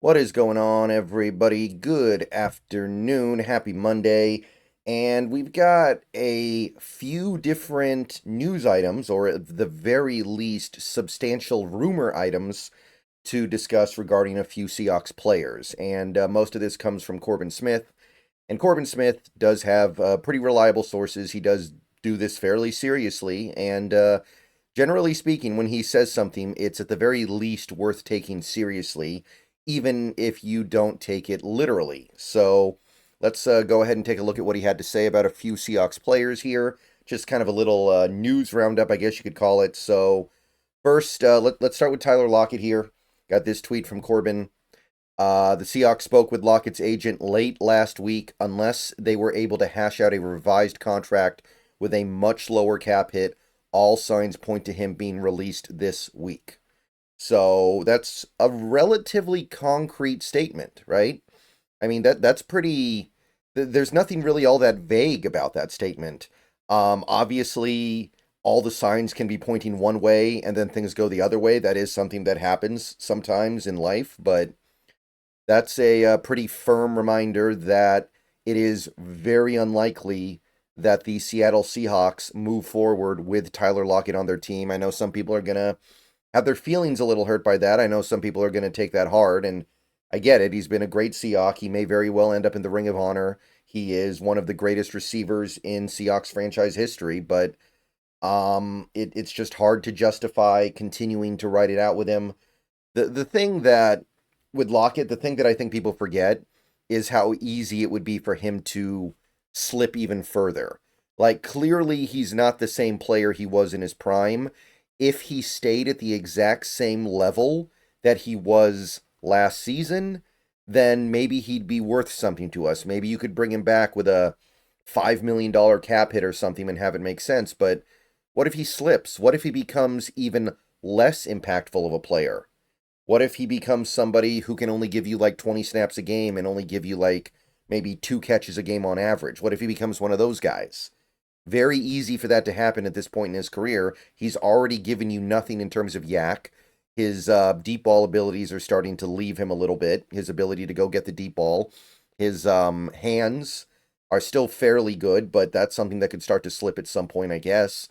What is going on, everybody? Good afternoon. Happy Monday. And we've got a few different news items, or at the very least, substantial rumor items to discuss regarding a few Seahawks players. And most of this comes from Corbin Smith. And Corbin Smith does have pretty reliable sources. He does do this fairly seriously. And generally speaking, when he says something, it's at the very least worth taking seriously, even if you don't take it literally. So let's go ahead and take a look at what he had to say about a few Seahawks players here. Just kind of a little news roundup, I guess you could call it. So first, let's start with Tyler Lockett here. Got this tweet from Corbin. The Seahawks spoke with Lockett's agent late last week. Unless they were able to hash out a revised contract with a much lower cap hit, all signs point to him being released this week. So that's a relatively concrete statement, right? I mean that's pretty. There's nothing really all that vague about that statement. Obviously, all the signs can be pointing one way, and then things go the other way. That is something that happens sometimes in life, but that's a pretty firm reminder that it is very unlikely that the Seattle Seahawks move forward with Tyler Lockett on their team. I know some people are going to have their feelings a little hurt by that. I know some people are going to take that hard, and I get it. He's been a great Seahawk. He may very well end up in the Ring of Honor. He is one of the greatest receivers in Seahawks franchise history, but it's just hard to justify continuing to write it out with him. The thing that with Lockett, the thing that I think people forget is how easy it would be for him to slip even further. Like, clearly, he's not the same player he was in his prime. If he stayed at the exact same level that he was last season, then maybe he'd be worth something to us. Maybe you could bring him back with a $5 million cap hit or something and have it make sense. But what if he slips? What if he becomes even less impactful of a player? What if he becomes somebody who can only give you like 20 snaps a game and only give you like maybe 2 catches a game on average? What if he becomes one of those guys? Very easy for that to happen at this point in his career. He's already given you nothing in terms of yak. His deep ball abilities are starting to leave him a little bit. His ability to go get the deep ball. His hands are still fairly good, but that's something that could start to slip at some point, I guess.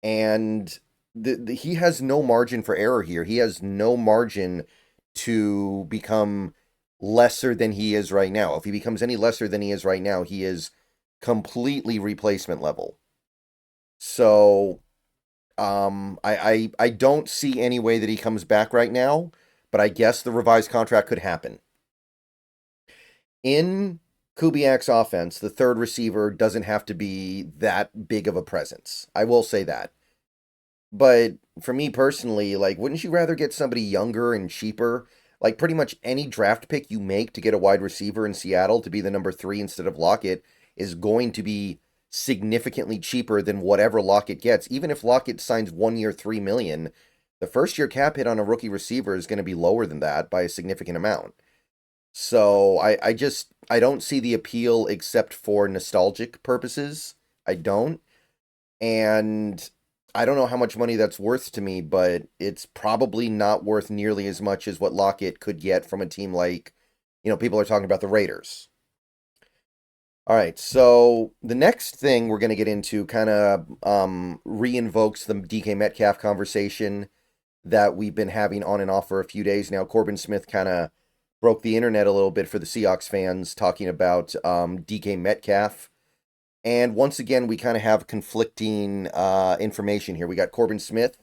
And he has no margin for error here. He has no margin to become lesser than he is right now. If he becomes any lesser than he is right now, he is completely replacement level. So I don't see any way that he comes back right now, but I guess the revised contract could happen. In Kubiak's offense, the third receiver doesn't have to be that big of a presence. I will say that. But for me personally, like, wouldn't you rather get somebody younger and cheaper? Like, pretty much any draft pick you make to get a wide receiver in Seattle to be the number 3 instead of Lockett is going to be significantly cheaper than whatever Lockett gets. Even if Lockett signs 1 year, $3 million, the first year cap hit on a rookie receiver is going to be lower than that by a significant amount. So I don't see the appeal except for nostalgic purposes. I don't. And I don't know how much money that's worth to me, but it's probably not worth nearly as much as what Lockett could get from a team like, people are talking about the Raiders. All right, so the next thing we're going to get into kind of re-invokes the DK Metcalf conversation that we've been having on and off for a few days now. Corbin Smith kind of broke the internet a little bit for the Seahawks fans, talking about DK Metcalf. And once again, we kind of have conflicting information here. We got Corbin Smith.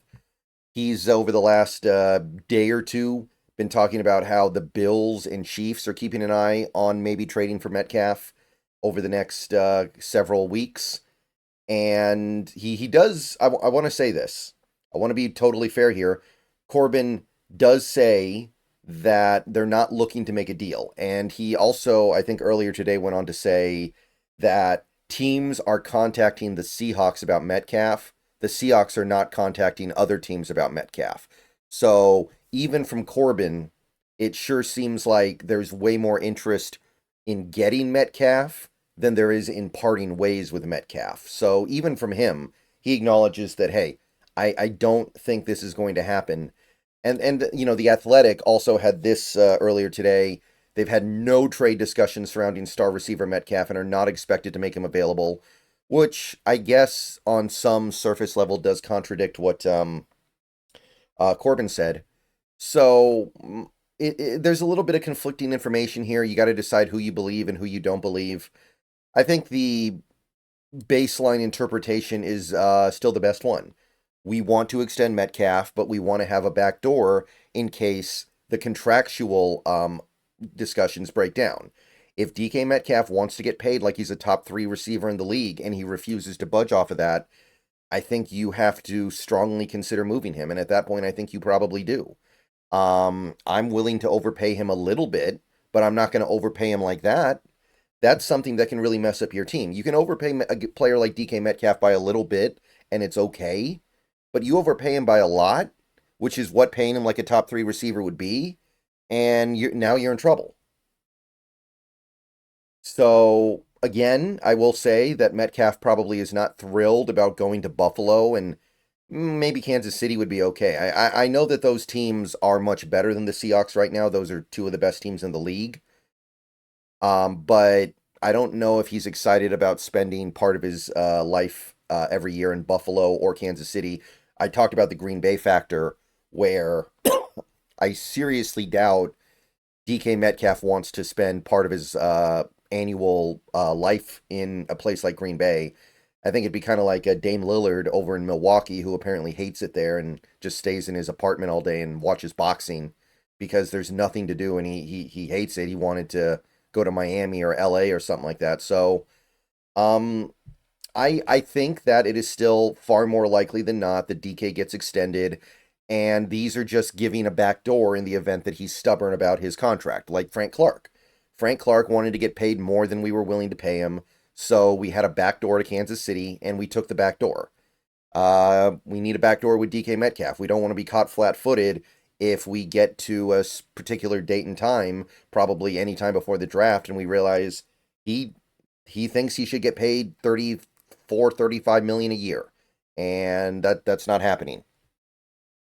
He's over the last day or two been talking about how the Bills and Chiefs are keeping an eye on maybe trading for Metcalf over the next several weeks. And he does, I want to say this. I want to be totally fair here. Corbin does say that they're not looking to make a deal. And he also, I think earlier today, went on to say that teams are contacting the Seahawks about Metcalf. The Seahawks are not contacting other teams about Metcalf. So even from Corbin, it sure seems like there's way more interest in getting Metcalf than there is in parting ways with Metcalf. So even from him, he acknowledges that, hey, I don't think this is going to happen. And the Athletic also had this earlier today. They've had no trade discussions surrounding star receiver Metcalf and are not expected to make him available, which I guess on some surface level does contradict what Corbin said. So there's a little bit of conflicting information here. You got to decide who you believe and who you don't believe. I think the baseline interpretation is still the best one. We want to extend Metcalf, but we want to have a back door in case the contractual discussions break down. If DK Metcalf wants to get paid like he's a top 3 receiver in the league and he refuses to budge off of that, I think you have to strongly consider moving him. And at that point, I think you probably do. I'm willing to overpay him a little bit, but I'm not going to overpay him like that. That's something that can really mess up your team. You can overpay a player like DK Metcalf by a little bit, and it's okay. But you overpay him by a lot, which is what paying him like a top 3 receiver would be, and now you're in trouble. So, again, I will say that Metcalf probably is not thrilled about going to Buffalo, and maybe Kansas City would be okay. I know that those teams are much better than the Seahawks right now. Those are 2 of the best teams in the league. But I don't know if he's excited about spending part of his life every year in Buffalo or Kansas City. I talked about the Green Bay factor, where I seriously doubt DK Metcalf wants to spend part of his annual life in a place like Green Bay. I think it'd be kind of like a Dame Lillard over in Milwaukee, who apparently hates it there and just stays in his apartment all day and watches boxing because there's nothing to do, and he hates it. He wanted to go to Miami or LA or something like that. So, I think that it is still far more likely than not that DK gets extended, and these are just giving a back door in the event that he's stubborn about his contract, like Frank Clark. Frank Clark wanted to get paid more than we were willing to pay him, so we had a back door to Kansas City, and we took the back door. We need a back door with DK Metcalf. We don't want to be caught flat-footed if we get to a particular date and time, probably any time before the draft, and we realize he he thinks he should get paid 34, 35 million a year, and that's not happening.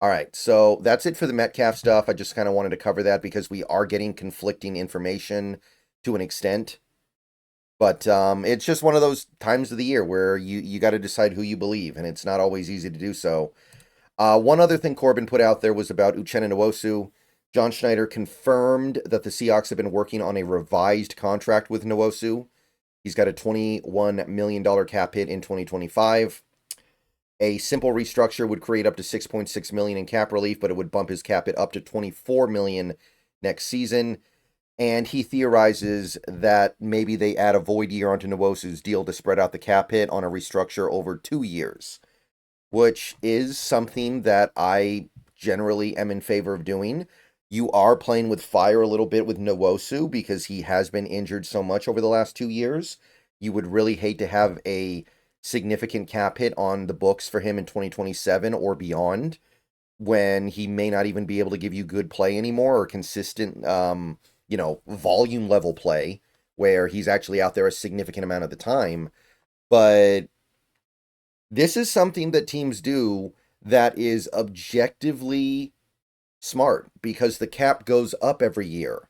All right, so that's it for the Metcalf stuff. I just kind of wanted to cover that because we are getting conflicting information to an extent. But it's just one of those times of the year where you got to decide who you believe, and it's not always easy to do so. One other thing Corbin put out there was about Uchenna Nwosu. John Schneider confirmed that the Seahawks have been working on a revised contract with Nwosu. He's got a $21 million cap hit in 2025. A simple restructure would create up to $6.6 million in cap relief, but it would bump his cap hit up to $24 million next season. And he theorizes that maybe they add a void year onto Nwosu's deal to spread out the cap hit on a restructure over 2 years, which is something that I generally am in favor of doing. You are playing with fire a little bit with Nwosu because he has been injured so much over the last 2 years. You would really hate to have a significant cap hit on the books for him in 2027 or beyond, when he may not even be able to give you good play anymore or consistent, volume level play where he's actually out there a significant amount of the time. But this is something that teams do that is objectively smart because the cap goes up every year.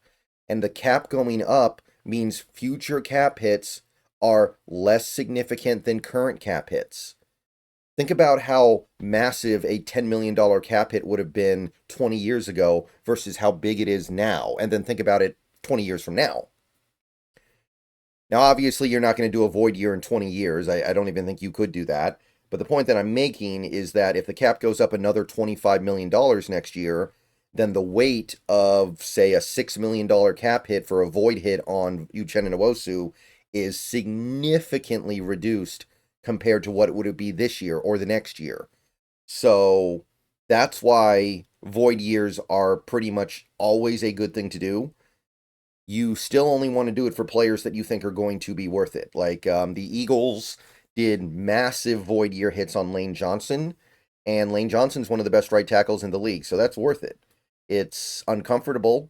And the cap going up means future cap hits are less significant than current cap hits. Think about how massive a $10 million cap hit would have been 20 years ago versus how big it is now. And then think about it 20 years from now. Now, obviously, you're not going to do a void year in 20 years. I don't even think you could do that. But the point that I'm making is that if the cap goes up another $25 million next year, then the weight of, say, a $6 million cap hit for a void hit on Uchenna Nwosu is significantly reduced compared to what it would be this year or the next year. So that's why void years are pretty much always a good thing to do. You still only want to do it for players that you think are going to be worth it. Like the Eagles did massive void year hits on Lane Johnson, and Lane Johnson's one of the best right tackles in the league, so that's worth it. It's uncomfortable,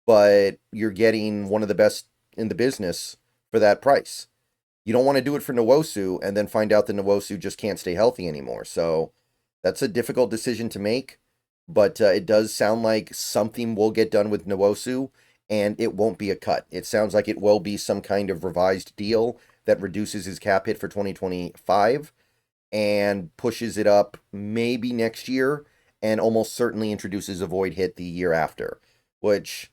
but you're getting one of the best in the business for that price. You don't want to do it for Nwosu and then find out that Nwosu just can't stay healthy anymore. So that's a difficult decision to make. but it does sound like something will get done with Nwosu, and it won't be a cut. It sounds like it will be some kind of revised deal that reduces his cap hit for 2025 and pushes it up maybe next year, and almost certainly introduces a void hit the year after. Which,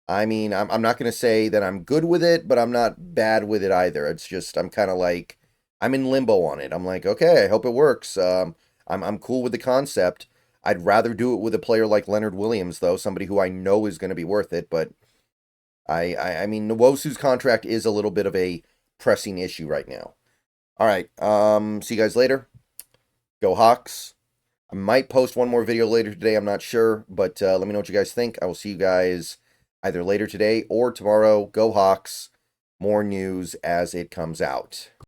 I mean, I'm not going to say that I'm good with it, but I'm not bad with it either. It's just, I'm kind of like, I'm in limbo on it. I'm like, okay, I hope it works. I'm cool with the concept. I'd rather do it with a player like Leonard Williams, though, somebody who I know is going to be worth it. But I mean, Nwosu's contract is a little bit of a pressing issue right now. All right. See you guys later. Go Hawks. I might post one more video later today. I'm not sure, but let me know what you guys think. I will see you guys either later today or tomorrow. Go Hawks. More news as it comes out.